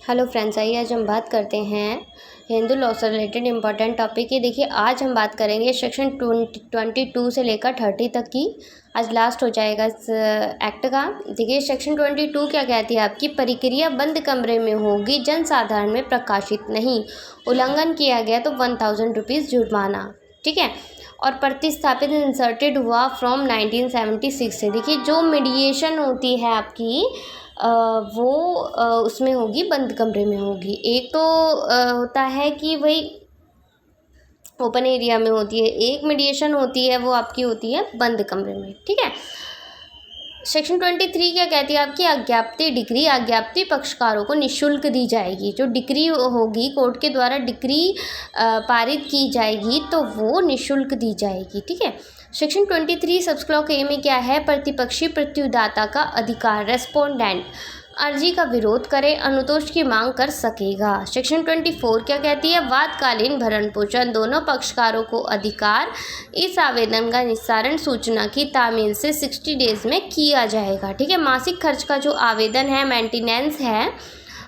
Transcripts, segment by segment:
Hello friends, आइए आज हम बात करते हैं हिंदू लॉ से रिलेटेड इम्पॉर्टेंट टॉपिक की। देखिए, आज हम बात करेंगे सेक्शन 22 से लेकर 30 तक की। आज लास्ट हो जाएगा इस एक्ट का। देखिए, सेक्शन 22 क्या कहती है आपकी, प्रक्रिया बंद कमरे में होगी, जन साधारण में प्रकाशित नहीं, उल्लंघन किया गया तो 1000 रुपीज़ जुर्माना। ठीक है। और प्रतिस्थापित इंसर्टेड हुआ फ्रॉम 1976 से। देखिए, जो मीडिएशन होती है आपकी वो उसमें होगी, बंद कमरे में होगी। एक तो होता है कि भाई ओपन एरिया में होती है, एक मीडिएशन होती है वो आपकी होती है बंद कमरे में। ठीक है। सेक्शन 23 क्या कहती है आपकी, अज्ञाप्ति डिग्री अज्ञाप्ति पक्षकारों को निःशुल्क दी जाएगी। जो डिग्री होगी, कोर्ट के द्वारा डिग्री पारित की जाएगी तो वो निःशुल्क दी जाएगी। ठीक है। सेक्शन 23 सबक्लॉज ए में क्या है, प्रतिपक्षी प्रत्युदाता का अधिकार, रेस्पोंडेंट अर्जी का विरोध करे, अनुतोष की मांग कर सकेगा। सेक्शन 24 क्या कहती है, वादकालीन भरण पोषण दोनों पक्षकारों को अधिकार, इस आवेदन का निस्तारण सूचना की तामील से 60 डेज में किया जाएगा। ठीक है। मासिक खर्च का जो आवेदन है, मेंटेनेंस है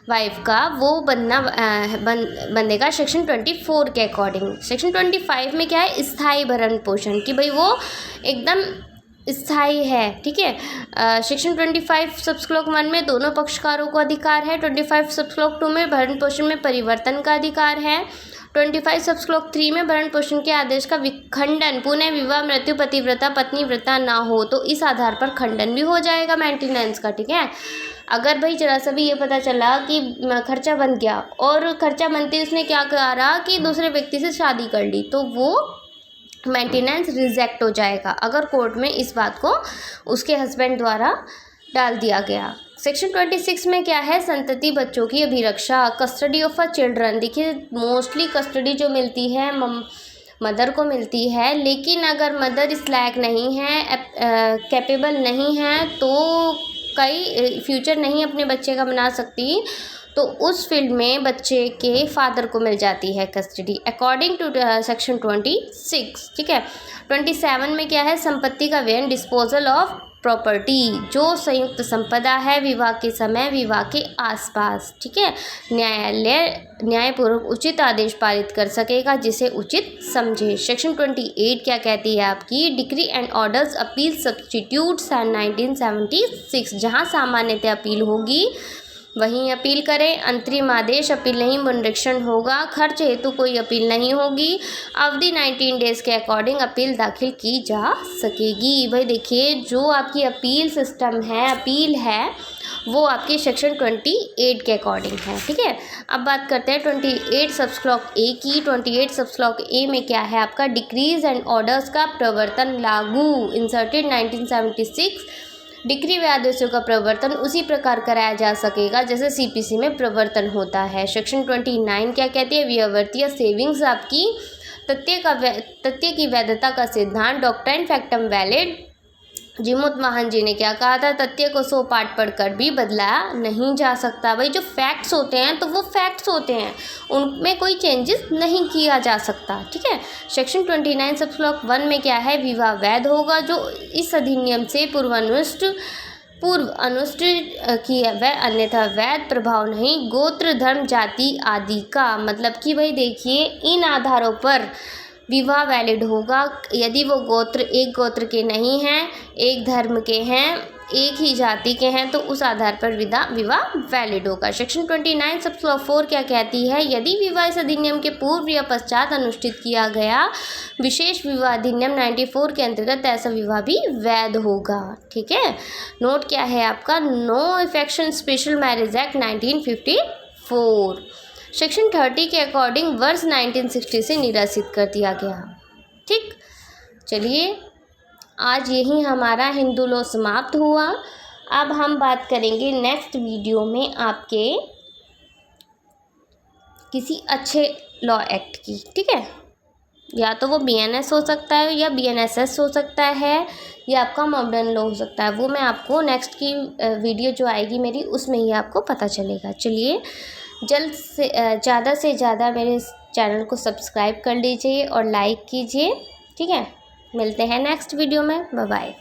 वाइफ का, वो बनेगा सेक्शन 24 के अकॉर्डिंग। सेक्शन 25 में क्या है, स्थायी भरण पोषण की भाई वो एकदम स्थायी है। ठीक है। सेक्शन 25 सबक्लॉज 1 में दोनों पक्षकारों को अधिकार है। 25 सबक्लॉज 2 में भरण पोषण में परिवर्तन का अधिकार है। 25 सबक्लॉज 3 में भरण पोषण के आदेश का विखंडन, पुनः विवाह, मृत्यु, पतिव्रता पत्नी व्रता ना हो तो इस आधार पर खंडन भी हो जाएगा मेंटेनेंस का। ठीक है। अगर भाई जरा सा भी ये पता चला कि खर्चा बन गया और खर्चा बनते उसने क्या करा कि दूसरे व्यक्ति से शादी कर ली, तो वो मेंटेनेंस रिजेक्ट हो जाएगा, अगर कोर्ट में इस बात को उसके हस्बैंड द्वारा डाल दिया गया। सेक्शन 26 में क्या है, संतति बच्चों की अभिरक्षा, कस्टडी ऑफ अ चिल्ड्रन। देखिए, मोस्टली कस्टडी जो मिलती है मदर को मिलती है, लेकिन अगर मदर इस लायक नहीं है, कैपेबल नहीं है, तो कई फ्यूचर नहीं अपने बच्चे का बना सकती, तो उस फील्ड में बच्चे के फादर को मिल जाती है कस्टडी अकॉर्डिंग टू सेक्शन 26। ठीक है। 27 में क्या है, संपत्ति का व्यय, डिस्पोजल ऑफ प्रॉपर्टी, जो संयुक्त संपदा है, विवाह के समय, विवाह के आसपास। ठीक है। न्यायालय न्यायपूर्वक उचित आदेश पारित कर सकेगा जिसे उचित समझे। सेक्शन 28 क्या कहती है आपकी, decree and orders appeal substitutes and 1976, जहाँ सामान्यतः अपील होगी वहीं अपील करें, अंतरिम आदेश अपील नहीं पुनरीक्षण होगा, खर्च हेतु कोई अपील नहीं होगी, अवधि 19 डेज के अकॉर्डिंग अपील दाखिल की जा सकेगी। भाई देखिए, जो आपकी अपील सिस्टम है, अपील है, वो आपकी सेक्शन 28 के अकॉर्डिंग है। ठीक है। अब बात करते हैं 28 सबक्लॉज ए की। 28 सबक्लॉज ए में क्या है आपका, डिक्रीज एंड ऑर्डर्स का प्रवर्तन लागू, इंसर्टेड 1976, डिक्री व आदेशों का प्रवर्तन उसी प्रकार कराया जा सकेगा जैसे सीपीसी में प्रवर्तन होता है। सेक्शन 29 क्या कहती है, व्यवर्तीय सेविंग्स आपकी, तथ्य की वैधता का सिद्धांत, डॉक्ट्राइन फैक्टम वैलिड। जिमुत महान जी ने क्या कहा था, तथ्य को 100 पाठ पढ़कर भी बदलाया नहीं जा सकता। भाई जो फैक्ट्स होते हैं तो वो फैक्ट्स होते हैं, उनमें कोई चेंजेस नहीं किया जा सकता। ठीक है। सेक्शन 29 सबक्लॉज 1 में क्या है, विवाह वैध होगा जो इस अधिनियम से पूर्व अनुष्ठित की वह अन्यथा वैध प्रभाव नहीं, गोत्र धर्म जाति आदि का। मतलब कि भाई देखिए, इन आधारों पर विवाह वैलिड होगा यदि वो गोत्र एक गोत्र के नहीं हैं, एक धर्म के हैं, एक ही जाति के हैं, तो उस आधार पर विवाह वैलिड होगा। सेक्शन 29 सबक्लॉज 4 क्या कहती है, यदि विवाह इस अधिनियम के पूर्व या पश्चात अनुष्ठित किया गया विशेष विवाह अधिनियम 94 के अंतर्गत, ऐसा विवाह भी वैध होगा। ठीक है। नोट क्या है आपका, no affection special marriage act 1954 section 30 के अकॉर्डिंग वर्ष 1960 से निरसित कर दिया गया। ठीक। चलिए, आज यही हमारा हिंदू लॉ समाप्त हुआ। अब हम बात करेंगे नेक्स्ट वीडियो में आपके किसी अच्छे लॉ एक्ट की। ठीक है। या तो वो बीएनएस हो सकता है या बीएनएसएस हो सकता है या आपका मॉडर्न लॉ हो सकता है, वो मैं आपको नेक्स्ट की वीडियो जो आएगी मेरी उसमें ही आपको पता चलेगा। चलिए, जल्द से ज़्यादा मेरे चैनल को सब्सक्राइब कर लीजिए और लाइक कीजिए। ठीक है। मिलते हैं नेक्स्ट वीडियो में। Bye bye.